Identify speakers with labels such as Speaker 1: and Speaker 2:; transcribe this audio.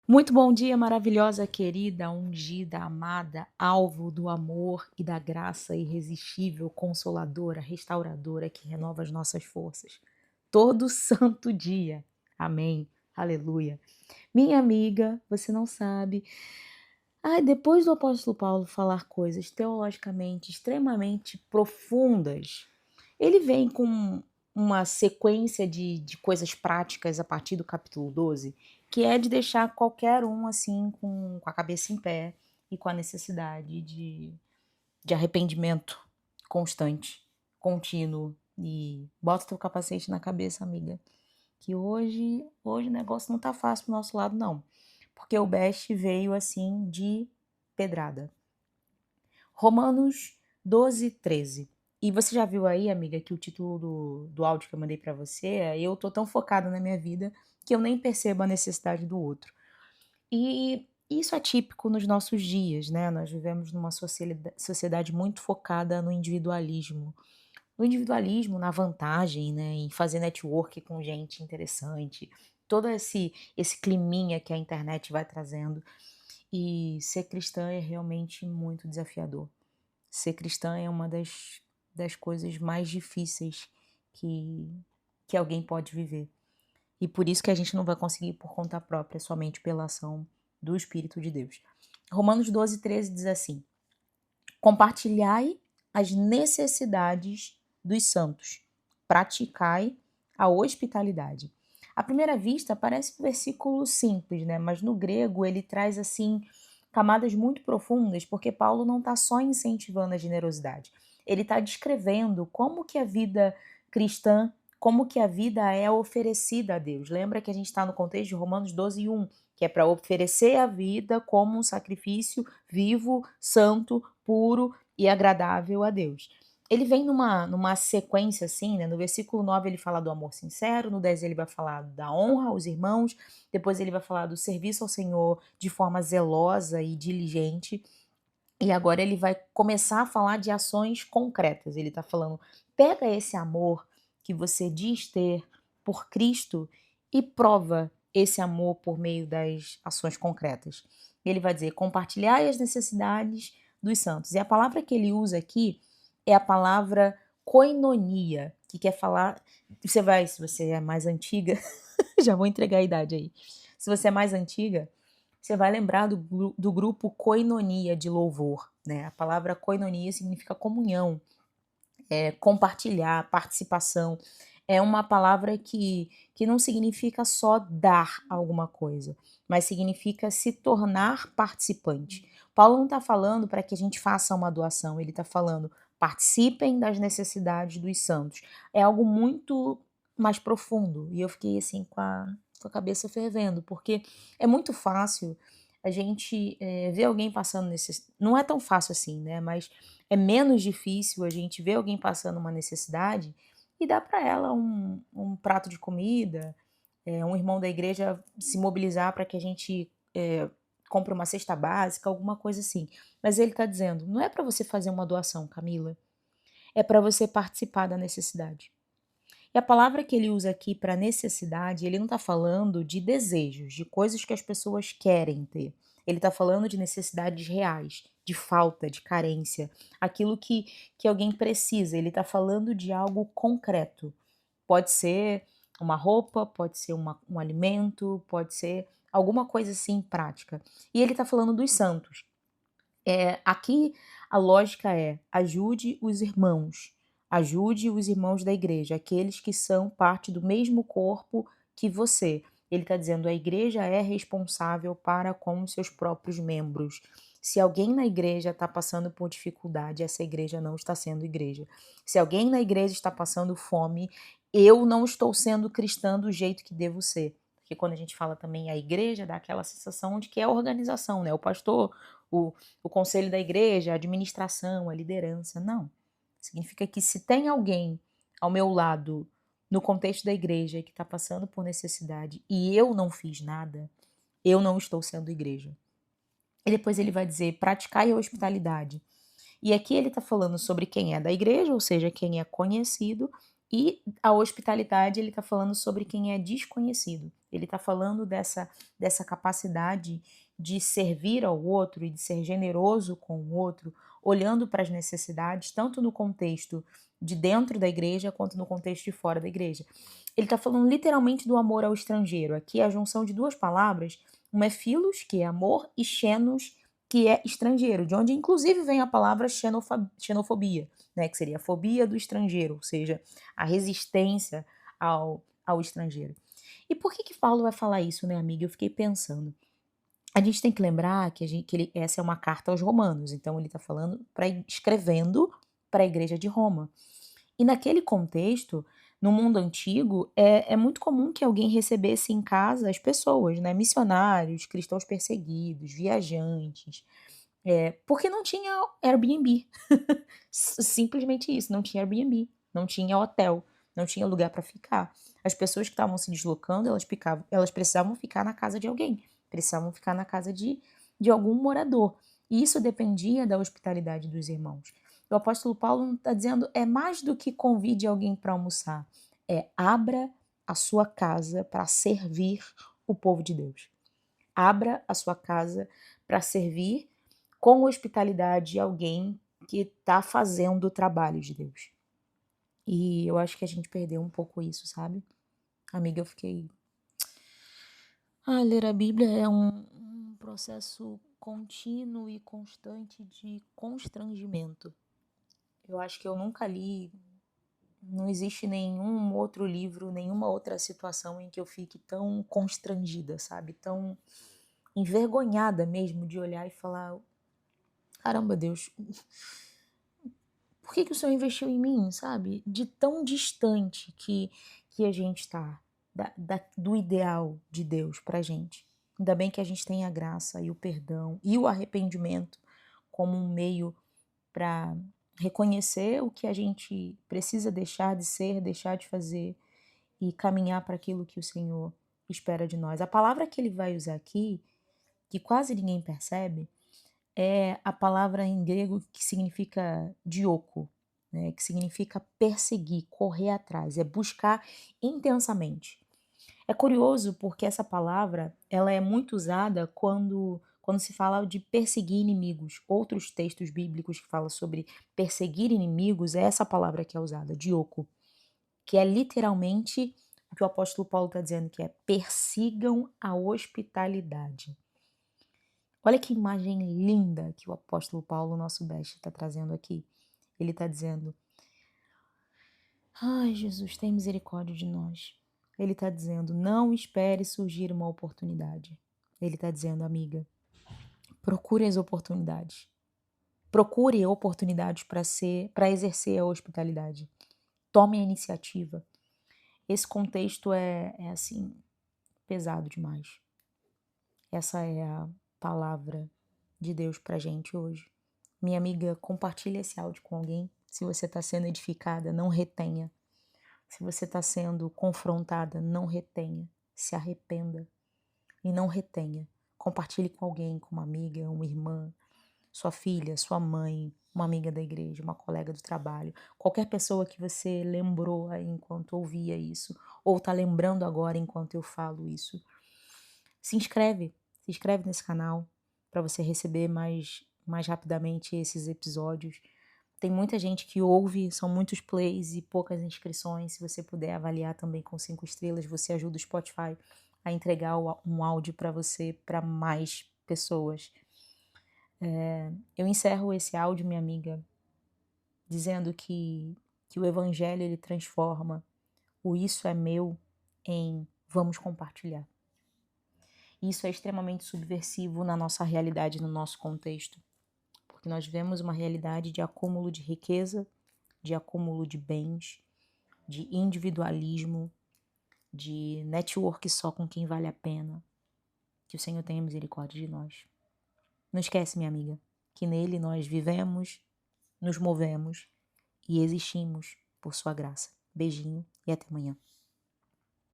Speaker 1: Muito bom dia, maravilhosa, querida, ungida, amada, alvo do amor e da graça irresistível, consoladora, restauradora que renova as nossas forças. Todo santo dia. Amém. Aleluia. Minha amiga, você não sabe. Ai, depois do apóstolo Paulo falar coisas teologicamente extremamente profundas, ele vem com uma sequência de coisas práticas a partir do capítulo 12, que é de deixar qualquer um assim com a cabeça em pé e com a necessidade de arrependimento constante, contínuo. E bota teu capacete na cabeça, amiga, que hoje o negócio não tá fácil pro nosso lado não, porque o best veio assim de pedrada. Romanos 12:13. E você já viu aí, amiga, que o título do áudio que eu mandei pra você é "Eu tô tão focada na minha vida que eu nem percebo a necessidade do outro". E isso é típico nos nossos dias, né, nós vivemos numa sociedade muito focada no individualismo. No individualismo, na vantagem, né, em fazer network com gente interessante, todo esse climinha que a internet vai trazendo. E ser cristã é realmente muito desafiador. Ser cristã é uma das coisas mais difíceis que que alguém pode viver. E por isso que a gente não vai conseguir por conta própria, somente pela ação do Espírito de Deus. Romanos 12:13 diz assim: "Compartilhai as necessidades dos santos, praticai a hospitalidade". À primeira vista parece um versículo simples, né, mas no grego ele traz, assim, camadas muito profundas, porque Paulo não está só incentivando a generosidade, ele está descrevendo como que a vida cristã, como que a vida é oferecida a Deus. Lembra que a gente está no contexto de Romanos 12:1, que é para oferecer a vida como um sacrifício vivo, santo, puro e agradável a Deus. Ele vem numa sequência assim, né, no versículo 9 ele fala do amor sincero, no 10 ele vai falar da honra aos irmãos, depois ele vai falar do serviço ao Senhor de forma zelosa e diligente, e agora ele vai começar a falar de ações concretas. Ele está falando: pega esse amor que você diz ter por Cristo e prova esse amor por meio das ações concretas. Ele vai dizer: compartilhai as necessidades dos santos. E a palavra que ele usa aqui é a palavra koinonia, que quer falar. Se você é mais antiga, já vou entregar a idade aí. Se você é mais antiga, você vai lembrar do grupo Koinonia de louvor, né? A palavra koinonia significa comunhão, compartilhar, participação. É uma palavra que não significa só dar alguma coisa, mas significa se tornar participante. Paulo não está falando para que a gente faça uma doação, ele está falando participem das necessidades dos santos. É algo muito mais profundo. E eu fiquei assim com a cabeça fervendo, porque é muito fácil a gente ver alguém passando nesse. Não é tão fácil assim, né? Mas é menos difícil a gente ver alguém passando uma necessidade e dar para ela um prato de comida, um irmão da igreja se mobilizar para que a gente compre uma cesta básica, alguma coisa assim. Mas ele está dizendo, não é para você fazer uma doação, Camila, é para você participar da necessidade. E a palavra que ele usa aqui para necessidade, ele não está falando de desejos, de coisas que as pessoas querem ter. Ele está falando de necessidades reais, de falta, de carência, aquilo que alguém precisa. Ele está falando de algo concreto. Pode ser uma roupa, pode ser um alimento, pode ser alguma coisa assim prática. E ele está falando dos santos. Aqui a lógica é: ajude os irmãos da igreja, aqueles que são parte do mesmo corpo que você. Ele está dizendo: a igreja é responsável para com os seus próprios membros. Se alguém na igreja está passando por dificuldade, essa igreja não está sendo igreja. Se alguém na igreja está passando fome, eu não estou sendo cristã do jeito que devo ser. Porque quando a gente fala também a igreja, dá aquela sensação de que é a organização, né? O pastor, o, o conselho da igreja, a administração, a liderança. Não. Significa que se tem alguém ao meu lado, no contexto da igreja, que está passando por necessidade e eu não fiz nada, eu não estou sendo igreja. E depois ele vai dizer: praticai a hospitalidade. E aqui ele está falando sobre quem é da igreja, ou seja, quem é conhecido, e a hospitalidade ele está falando sobre quem é desconhecido. Ele está falando dessa capacidade de servir ao outro e de ser generoso com o outro, olhando para as necessidades, tanto no contexto de dentro da igreja quanto no contexto de fora da igreja. Ele está falando literalmente do amor ao estrangeiro. Aqui é a junção de duas palavras, uma é philos, que é amor, e xenos, que é estrangeiro, de onde inclusive vem a palavra xenofobia, né, que seria a fobia do estrangeiro, ou seja, a resistência ao estrangeiro. E por que Paulo vai falar isso, né, amiga? Eu fiquei pensando. A gente tem que lembrar que essa é uma carta aos romanos, então ele está falando, escrevendo para a igreja de Roma. E naquele contexto, no mundo antigo, é muito comum que alguém recebesse em casa as pessoas, né? Missionários, cristãos perseguidos, viajantes, porque não tinha Airbnb. Simplesmente isso, não tinha Airbnb, não tinha hotel, não tinha lugar para ficar. As pessoas que estavam se deslocando, elas precisavam ficar na casa de alguém, precisavam ficar na casa de algum morador. E isso dependia da hospitalidade dos irmãos. O apóstolo Paulo está dizendo, é mais do que convide alguém para almoçar, abra a sua casa para servir o povo de Deus. Abra a sua casa para servir com hospitalidade alguém que está fazendo o trabalho de Deus. E eu acho que a gente perdeu um pouco isso, sabe? Amiga, eu fiquei. Ler a Bíblia é um processo contínuo e constante de constrangimento. Eu acho que eu nunca li. Não existe nenhum outro livro, nenhuma outra situação em que eu fique tão constrangida, sabe? Tão envergonhada mesmo de olhar e falar: caramba, Deus, por que o Senhor investiu em mim, sabe? De tão distante que a gente está do ideal de Deus pra gente. Ainda bem que a gente tem a graça e o perdão e o arrependimento como um meio para reconhecer o que a gente precisa deixar de ser, deixar de fazer e caminhar para aquilo que o Senhor espera de nós. A palavra que ele vai usar aqui, que quase ninguém percebe, é a palavra em grego que significa dioko, né, que significa perseguir, correr atrás, é buscar intensamente. É curioso porque essa palavra ela é muito usada quando se fala de perseguir inimigos. Outros textos bíblicos que falam sobre perseguir inimigos é essa palavra que é usada, dioko, que é literalmente o que o apóstolo Paulo está dizendo, que é persigam a hospitalidade. Olha que imagem linda que o apóstolo Paulo, nosso best, está trazendo aqui. Ele está dizendo, ai Jesus, tem misericórdia de nós. Ele está dizendo, não espere surgir uma oportunidade. Ele está dizendo, amiga, procure as oportunidades. Procure oportunidades para exercer a hospitalidade. Tome a iniciativa. Esse contexto é assim, pesado demais. Essa é a palavra de Deus pra gente hoje. Minha amiga, compartilhe esse áudio com alguém. Se você está sendo edificada, não retenha. Se você está sendo confrontada, não retenha. Se arrependa e não retenha. Compartilhe com alguém, com uma amiga, uma irmã, sua filha, sua mãe, uma amiga da igreja, uma colega do trabalho, qualquer pessoa que você lembrou aí enquanto ouvia isso, ou está lembrando agora enquanto eu falo isso. Se inscreve nesse canal para você receber mais rapidamente esses episódios. Tem muita gente que ouve, são muitos plays e poucas inscrições. Se você puder avaliar também com 5 estrelas, você ajuda o Spotify a entregar um áudio para você, para mais pessoas. Eu encerro esse áudio, minha amiga, dizendo que o evangelho ele transforma o isso é meu em vamos compartilhar. Isso é extremamente subversivo na nossa realidade, no nosso contexto, porque nós vemos uma realidade de acúmulo de riqueza, de acúmulo de bens, de individualismo, de network só com quem vale a pena. Que o Senhor tenha misericórdia de nós. Não esquece, minha amiga, que nele nós vivemos, nos movemos e existimos por sua graça. Beijinho e até amanhã.